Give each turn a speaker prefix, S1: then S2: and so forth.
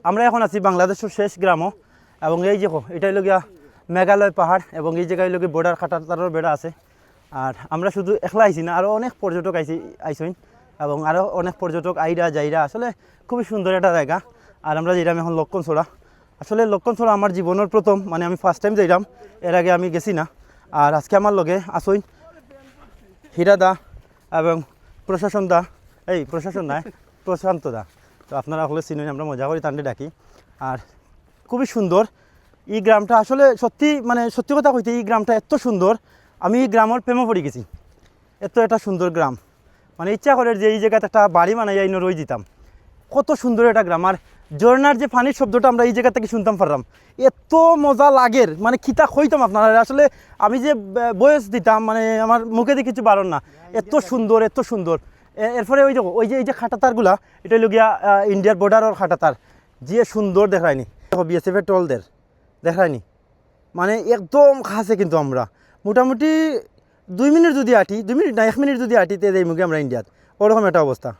S1: আমরা এখন আছি বাংলাদেশের শেষ গ্রামও, এবং এই যে এটা হইল গিয়া মেঘালয় পাহাড়, এবং এই জায়গায় হইল গিয়ে বর্ডার কাটাতারের বেড়া আছে। আর আমরা শুধু একলা আইছি না, আরও অনেক পর্যটক আইসইন, এবং আরও অনেক পর্যটক আইরা যাইরা। আসলে খুবই সুন্দর একটা জায়গা। আর আমরা যাইলাম এখন লক্ষণছড়া। আসলে লক্ষণছড়া আমার জীবনের প্রথম, মানে আমি ফার্স্ট টাইম যাইলাম, এর আগে আমি গেছি না। আর আজকে আমার লগে আসইন হীরাদা এবং প্রশাসন দা, এই প্রশাসন নয়, প্রশান্ত দা। তো আপনারা হলে চিনুন, আমরা মজা করি তান্ডে ডাকি। আর খুবই সুন্দর এই গ্রামটা। আসলে সত্যি, মানে সত্যি কথা কইতে, এই গ্রামটা এত সুন্দর, আমি এই গ্রামের প্রেমে পড়ে গেছি। এত একটা সুন্দর গ্রাম, মানে ইচ্ছা করে যে এই জায়গাতে একটা বাড়ি বানাই আইন রই দিতাম। কত সুন্দর একটা গ্রাম। আর ঝর্নার যে পানির শব্দটা আমরা এই জায়গা থেকে শুনতাম পারলাম, এত মজা লাগের, মানে খিতা খইতাম আপনারা। আসলে আমি যে বয়স দিতাম, মানে আমার মুখে দিয়ে কিছু বারণ না, এত সুন্দর, এত সুন্দর। এরপরে ওই দেখো, ওই যে খাটাতারগুলা, এটা হইল গিয়া ইন্ডিয়ার বর্ডারের খাটাতার, যে সুন্দর দেখায়নি। দেখো বিএসএফের টলদের দেখায়নি, মানে একদম কাছে। কিন্তু আমরা মোটামুটি 2 মিনিট যদি আটি, 2 মিনিট না 1 মিনিট যদি আটিতে যাই মুখে আমরা ইন্ডিয়াত, ওরকম একটা অবস্থা।